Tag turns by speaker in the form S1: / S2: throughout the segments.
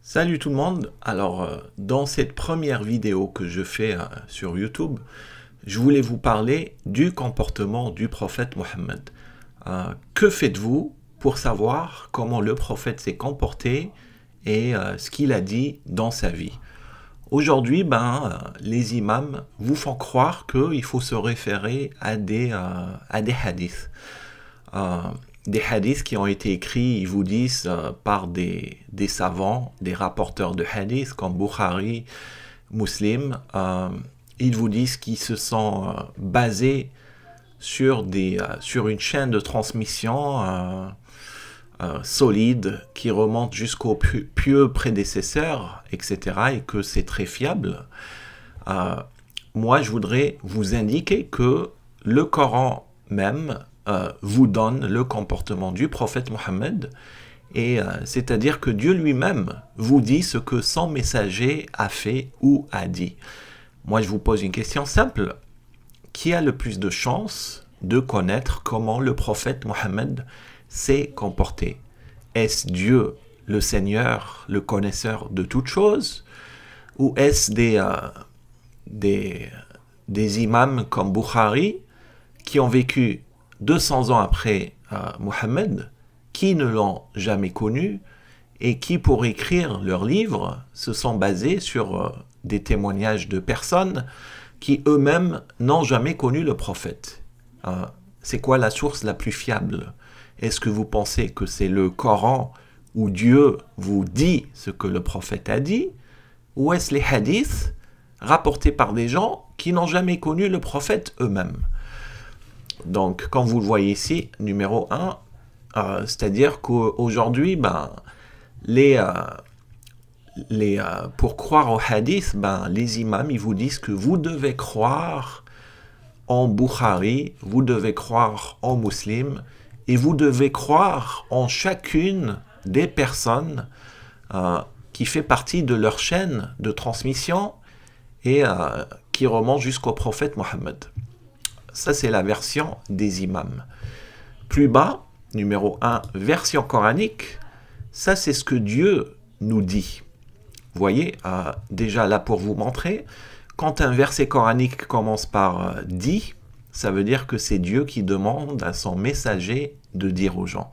S1: Salut tout le monde. Alors, dans cette première vidéo que je fais sur YouTube, je voulais vous parler du comportement du prophète Mohammed. Que faites-vous pour savoir comment le prophète s'est comporté et ce qu'il a dit dans sa vie? Aujourd'hui, les imams vous font croire qu'il faut se référer à des hadiths. Des hadiths qui ont été écrits, ils vous disent, par des savants, des rapporteurs de hadiths comme Bukhari, Muslim. Ils vous disent qu'ils se sont basés sur une chaîne de transmission solide qui remonte jusqu'aux pieux prédécesseurs, etc. et que c'est très fiable. Moi, je voudrais vous indiquer que le Coran même vous donne le comportement du prophète Mohammed, et c'est-à-dire que Dieu lui-même vous dit ce que son messager a fait ou a dit. Moi, je vous pose une question simple. Qui a le plus de chances de connaître comment le prophète Mohammed s'est comporté? Est-ce Dieu, le Seigneur, le connaisseur de toutes choses? Ou est-ce des imams comme Bukhari qui ont vécu 200 ans après Mohammed, qui ne l'ont jamais connu et qui, pour écrire leurs livres, se sont basés sur des témoignages de personnes qui eux-mêmes n'ont jamais connu le prophète. C'est quoi la source la plus fiable? Est-ce que vous pensez que c'est le Coran où Dieu vous dit ce que le prophète a dit? Ou est-ce les hadiths rapportés par des gens qui n'ont jamais connu le prophète eux-mêmes? Donc, comme vous le voyez ici, numéro 1, c'est-à-dire qu'aujourd'hui, pour croire au hadith, les imams, ils vous disent que vous devez croire en Bukhari, vous devez croire en Muslim, et vous devez croire en chacune des personnes qui fait partie de leur chaîne de transmission et qui remonte jusqu'au prophète Mohammed. Ça, c'est la version des imams. Plus bas, numéro 1, version coranique, ça, c'est ce que Dieu nous dit. Vous voyez, déjà là pour vous montrer, quand un verset coranique commence par « dit », ça veut dire que c'est Dieu qui demande à son messager de dire aux gens.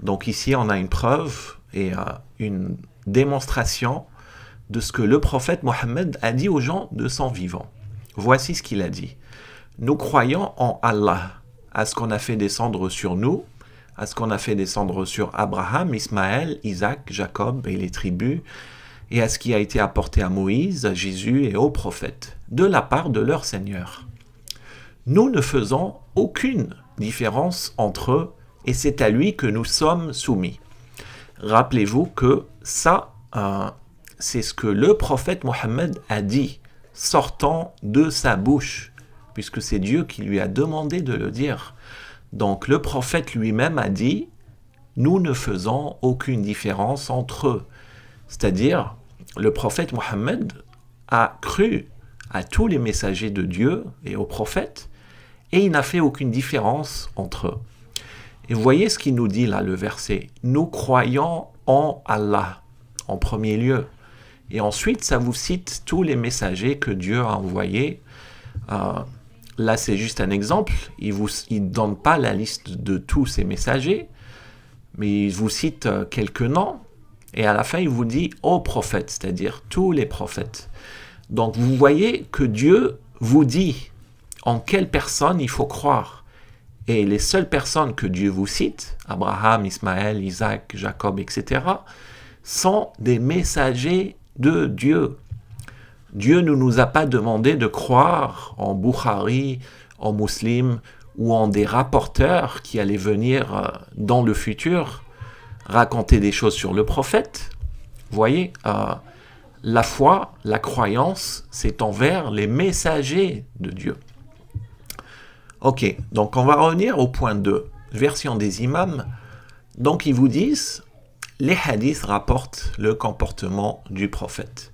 S1: Donc ici, on a une preuve et une démonstration de ce que le prophète Mohammed a dit aux gens de son vivant. Voici ce qu'il a dit. Nous croyons en Allah, à ce qu'on a fait descendre sur nous, à ce qu'on a fait descendre sur Abraham, Ismaël, Isaac, Jacob et les tribus, et à ce qui a été apporté à Moïse, à Jésus et aux prophètes, de la part de leur Seigneur. Nous ne faisons aucune différence entre eux, et c'est à lui que nous sommes soumis. Rappelez-vous que ça, c'est ce que le prophète Mohammed a dit, sortant de sa bouche, puisque c'est Dieu qui lui a demandé de le dire. Donc le prophète lui-même a dit, nous ne faisons aucune différence entre eux. C'est-à-dire, le prophète Mohammed a cru à tous les messagers de Dieu et aux prophètes, et il n'a fait aucune différence entre eux. Et vous voyez ce qu'il nous dit là, le verset. Nous croyons en Allah, en premier lieu. Et ensuite, ça vous cite tous les messagers que Dieu a envoyés. Là, c'est juste un exemple. Il ne donne pas la liste de tous ces messagers, mais il vous cite quelques noms. Et à la fin, il vous dit « aux prophètes », c'est-à-dire tous les prophètes. Donc, vous voyez que Dieu vous dit en quelle personne il faut croire. Et les seules personnes que Dieu vous cite, Abraham, Ismaël, Isaac, Jacob, etc., sont des messagers de Dieu. Dieu ne nous a pas demandé de croire en Bukhari, en Muslim ou en des rapporteurs qui allaient venir dans le futur raconter des choses sur le prophète. Vous voyez, la foi, la croyance, c'est envers les messagers de Dieu. Ok, donc on va revenir au point 2, version des imams. Donc ils vous disent, les hadiths rapportent le comportement du prophète.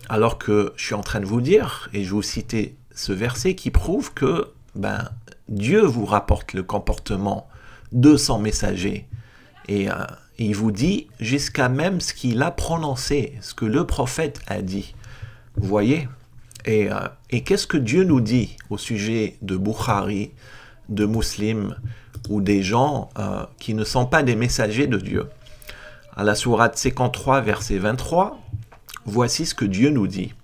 S1: Alors que je suis en train de vous dire, et je vais vous citer ce verset qui prouve que Dieu vous rapporte le comportement de son messager Et il vous dit jusqu'à même ce qu'il a prononcé, ce que le prophète a dit. Vous voyez? Et qu'est-ce que Dieu nous dit au sujet de Bukhari, de Muslim, ou des gens qui ne sont pas des messagers de Dieu? À la sourate 53, verset 23, voici ce que Dieu nous dit.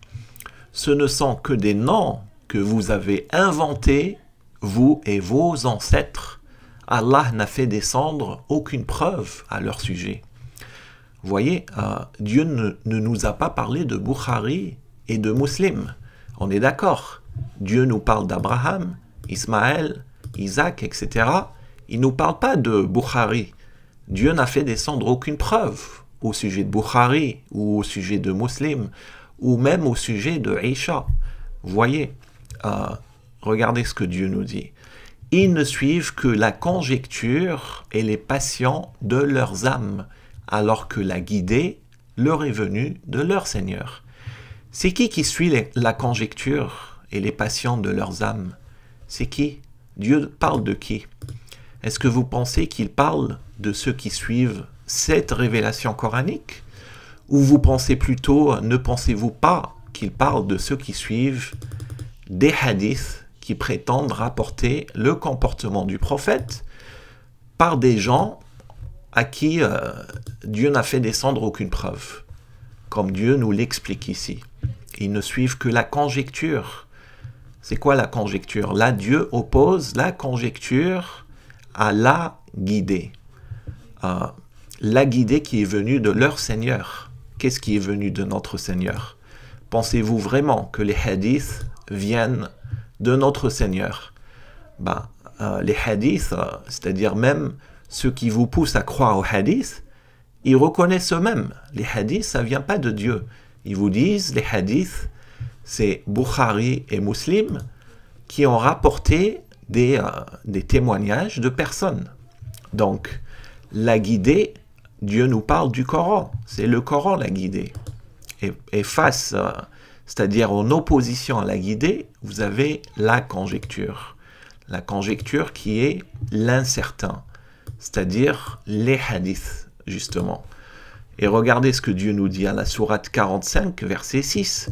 S1: Ce ne sont que des noms que vous avez inventés, vous et vos ancêtres. Allah n'a fait descendre aucune preuve à leur sujet. Vous voyez, Dieu ne nous a pas parlé de Bukhari et de Muslim. On est d'accord. Dieu nous parle d'Abraham, Ismaël, Isaac, etc. Il ne nous parle pas de Bukhari. Dieu n'a fait descendre aucune preuve au sujet de Bukhari ou au sujet de Muslim ou même au sujet de Aïcha. Vous voyez, regardez ce que Dieu nous dit. Ils ne suivent que la conjecture et les passions de leurs âmes, alors que la guidée leur est venue de leur Seigneur. C'est qui suit la conjecture et les passions de leurs âmes? C'est qui? Dieu parle de qui? Est-ce que vous pensez qu'il parle de ceux qui suivent cette révélation coranique? Ou vous pensez plutôt, ne pensez-vous pas qu'il parle de ceux qui suivent des hadiths qui prétendent rapporter le comportement du prophète par des gens à qui Dieu n'a fait descendre aucune preuve, comme Dieu nous l'explique ici. Ils ne suivent que la conjecture. C'est quoi la conjecture? Là, Dieu oppose la conjecture à la guidée. La guidée qui est venue de leur Seigneur. Qu'est-ce qui est venu de notre Seigneur? Pensez-vous vraiment que les hadiths viennent de notre Seigneur? Les hadiths, c'est-à-dire même ceux qui vous poussent à croire aux hadiths, ils reconnaissent eux-mêmes. Les hadiths, ça ne vient pas de Dieu. Ils vous disent, les hadiths, c'est Bukhari et Muslim qui ont rapporté des témoignages de personnes. Donc, la guidée, Dieu nous parle du Coran. C'est le Coran la guidée. Et face, c'est-à-dire en opposition à la guidée, vous avez la conjecture. La conjecture qui est l'incertain, c'est-à-dire les hadiths, justement. Et regardez ce que Dieu nous dit à la sourate 45, verset 6.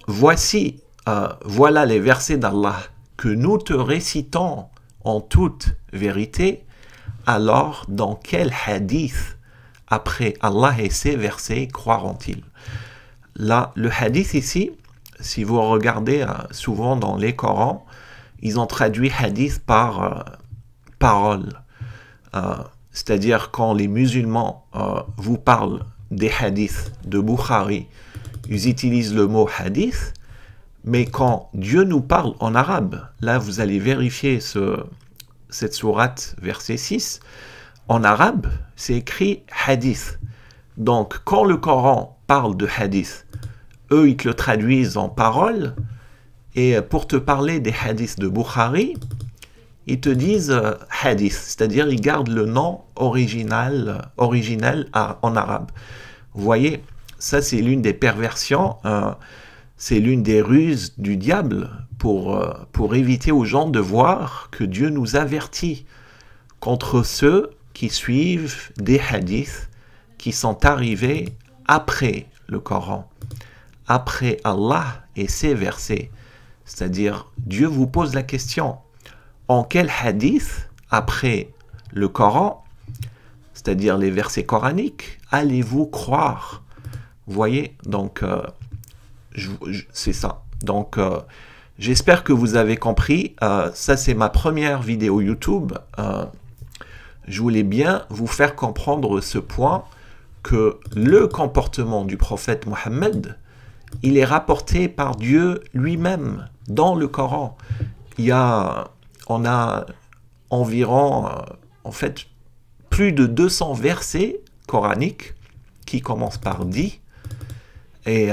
S1: Voilà les versets d'Allah que nous te récitons en toute vérité. Alors, dans quel hadith, après Allah et ses versets, croiront-ils? Là, le hadith ici, si vous regardez souvent dans les Corans, ils ont traduit hadith par parole. C'est-à-dire quand les musulmans vous parlent des hadiths de Bukhari, ils utilisent le mot hadith, mais quand Dieu nous parle en arabe, là vous allez vérifier cette sourate, verset 6, en arabe, c'est écrit hadith. Donc quand le Coran parle de hadith, eux ils te le traduisent en parole, et pour te parler des hadiths de Bukhari, ils te disent hadith, c'est-à-dire ils gardent le nom originel en arabe. Vous voyez, ça c'est l'une des perversions, c'est l'une des ruses du diable pour éviter aux gens de voir que Dieu nous avertit contre ceux qui suivent des hadiths qui sont arrivés après le Coran, après Allah et ses versets. C'est-à-dire, Dieu vous pose la question, en quel hadith, après le Coran, c'est-à-dire les versets coraniques, allez-vous croire? Vous voyez, donc, c'est ça. Donc, j'espère que vous avez compris. Ça, c'est ma première vidéo YouTube. Je voulais bien vous faire comprendre ce point, que le comportement du prophète Mohammed, il est rapporté par Dieu lui-même dans le Coran. On a environ, en fait, plus de 200 versets coraniques qui commencent par « dit » et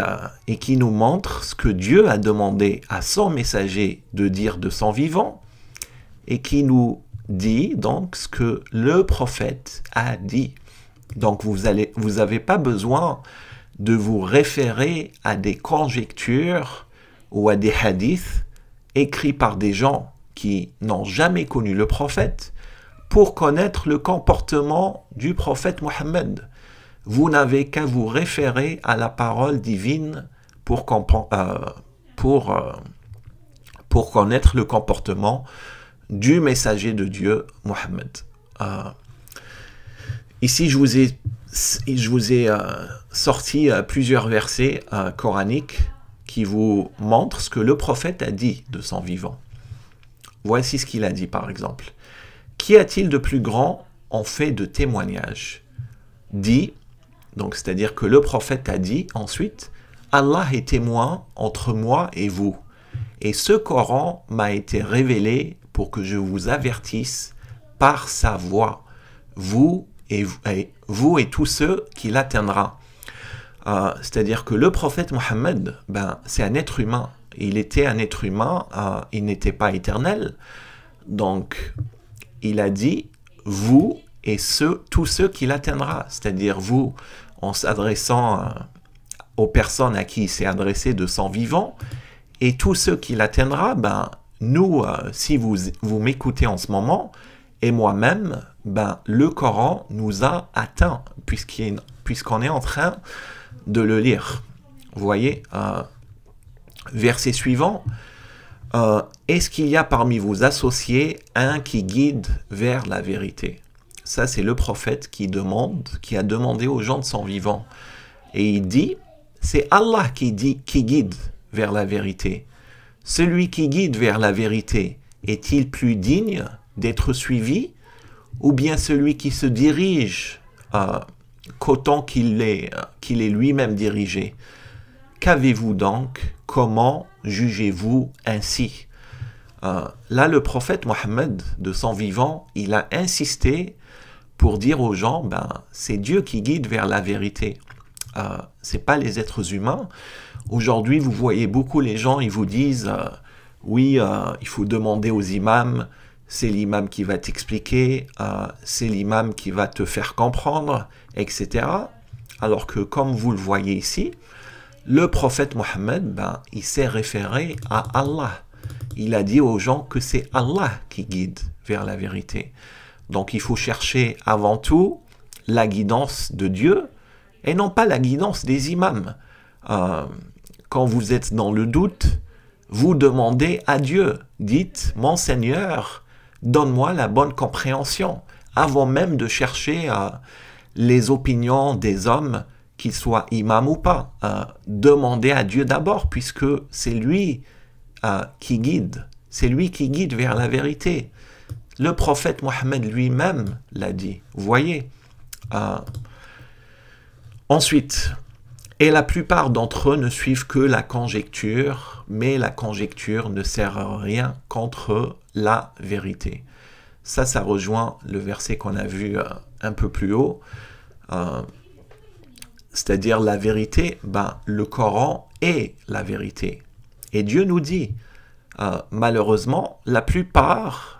S1: qui nous montrent ce que Dieu a demandé à son messager de dire de son vivant et qui nous dit donc ce que le prophète a dit. Donc vous n'avez pas besoin de vous référer à des conjectures ou à des hadiths écrits par des gens qui n'ont jamais connu le prophète pour connaître le comportement du prophète Mohammed. Vous n'avez qu'à vous référer à la parole divine pour connaître le comportement du messager de Dieu, Mohammed. Ici, je vous ai sorti plusieurs versets coraniques qui vous montrent ce que le prophète a dit de son vivant. Voici ce qu'il a dit, par exemple. « Qu'y a-t-il de plus grand en fait de témoignage ?» Dit, donc c'est-à-dire que le prophète a dit ensuite, « Allah est témoin entre moi et vous, et ce Coran m'a été révélé pour que je vous avertisse par sa voix, vous et tous ceux qui l'atteindront. » C'est-à-dire que le prophète Mohammed, c'est un être humain. Il était un être humain, il n'était pas éternel. Donc, il a dit « vous et tous ceux qui l'atteindront », c'est-à-dire vous, en s'adressant aux personnes à qui il s'est adressé de son vivant, et tous ceux qui l'atteindront, nous, si vous m'écoutez en ce moment, et moi-même, le Coran nous a atteints, puisqu'on est en train de le lire. Vous voyez, verset suivant, est-ce qu'il y a parmi vos associés un qui guide vers la vérité? Ça, c'est le prophète qui a demandé aux gens de son vivant. Et il dit, c'est Allah qui guide vers la vérité. Celui qui guide vers la vérité, est-il plus digne d'être suivi, ou bien celui qui se dirige qu'autant qu'il est lui-même dirigé? Qu'avez-vous donc? Comment jugez-vous ainsi? Là, le prophète Mohammed, de son vivant, il a insisté pour dire aux gens, c'est Dieu qui guide vers la vérité. C'est pas les êtres humains. Aujourd'hui, vous voyez beaucoup les gens, ils vous disent, oui, il faut demander aux imams, c'est l'imam qui va t'expliquer, c'est l'imam qui va te faire comprendre, etc. Alors que, comme vous le voyez ici, le prophète Mohammed, il s'est référé à Allah. Il a dit aux gens que c'est Allah qui guide vers la vérité. Donc il faut chercher avant tout la guidance de Dieu et non pas la guidance des imams. Quand vous êtes dans le doute, vous demandez à Dieu. Dites, mon Seigneur, donne-moi la bonne compréhension, avant même de chercher les opinions des hommes, qu'ils soient imams ou pas. Demandez à Dieu d'abord, puisque c'est lui qui guide. C'est lui qui guide vers la vérité. Le prophète Mohammed lui-même l'a dit. Vous voyez. Ensuite, et la plupart d'entre eux ne suivent que la conjecture, mais la conjecture ne sert à rien contre la vérité. Ça rejoint le verset qu'on a vu un peu plus haut. C'est-à-dire la vérité, le Coran est la vérité. Et Dieu nous dit, malheureusement, la plupart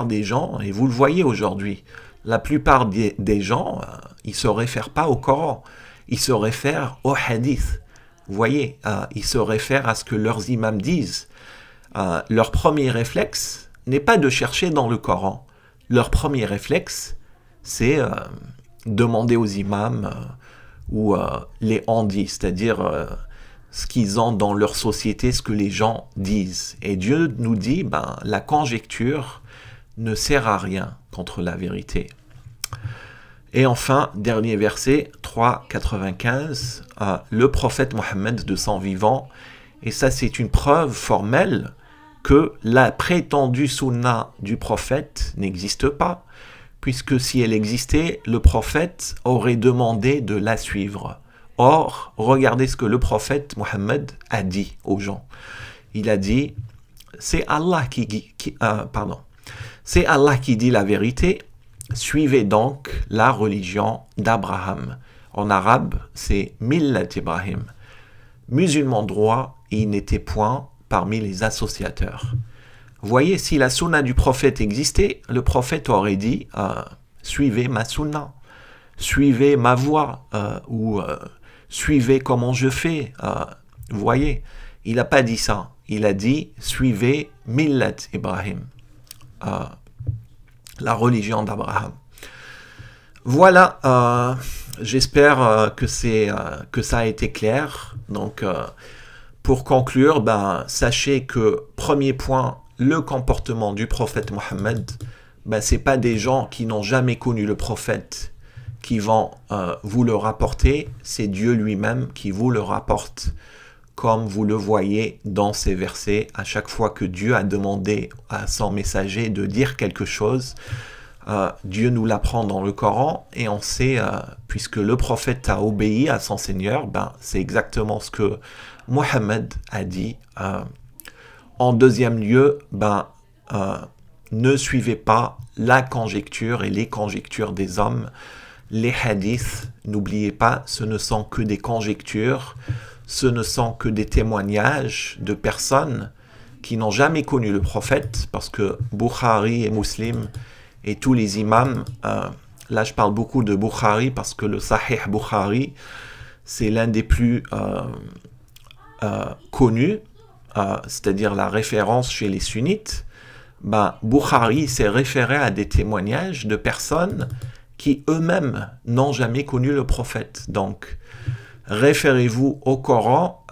S1: des gens, et vous le voyez aujourd'hui, la plupart des gens, ils ne se réfèrent pas au Coran, ils se réfèrent au hadith. Vous voyez, ils se réfèrent à ce que leurs imams disent. Leur premier réflexe n'est pas de chercher dans le Coran. Leur premier réflexe, c'est demander aux imams ou les handis, c'est-à-dire ce qu'ils ont dans leur société, ce que les gens disent. Et Dieu nous dit, la conjecture ne sert à rien contre la vérité. Et enfin, dernier verset, 3,95, le prophète Mohammed de son vivant, et ça c'est une preuve formelle que la prétendue sunna du prophète n'existe pas, puisque si elle existait, le prophète aurait demandé de la suivre. Or, regardez ce que le prophète Mohammed a dit aux gens. Il a dit, c'est Allah c'est Allah qui dit la vérité, suivez donc la religion d'Abraham. En arabe, c'est Millat Ibrahim. Musulman droit, il n'était point parmi les associateurs. Voyez, si la sunna du prophète existait, le prophète aurait dit suivez ma sunna, suivez ma voie, ou suivez comment je fais. Vous voyez, il n'a pas dit ça. Il a dit suivez Millat Ibrahim. la religion d'Abraham. Voilà, j'espère que ça a été clair. Donc, pour conclure, sachez que, premier point, le comportement du prophète Mohammed, ce n'est pas des gens qui n'ont jamais connu le prophète qui vont vous le rapporter, c'est Dieu lui-même qui vous le rapporte, comme vous le voyez dans ces versets. À chaque fois que Dieu a demandé à son messager de dire quelque chose, Dieu nous l'apprend dans le Coran, et on sait, puisque le prophète a obéi à son Seigneur, c'est exactement ce que Mohammed a dit. En deuxième lieu, ne suivez pas la conjecture et les conjectures des hommes. Les hadiths, n'oubliez pas, ce ne sont que des conjectures, ce ne sont que des témoignages de personnes qui n'ont jamais connu le prophète, parce que Bukhari et Muslim et tous les imams, là je parle beaucoup de Bukhari parce que le Sahih Bukhari, c'est l'un des plus connus, c'est-à-dire la référence chez les sunnites. Bukhari s'est référé à des témoignages de personnes qui eux-mêmes n'ont jamais connu le prophète. Donc, référez-vous au Coran,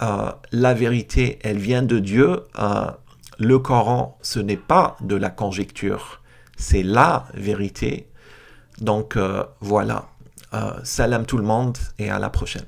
S1: la vérité, elle vient de Dieu. Le Coran, ce n'est pas de la conjecture, c'est la vérité. Donc, voilà. Salam tout le monde et à la prochaine.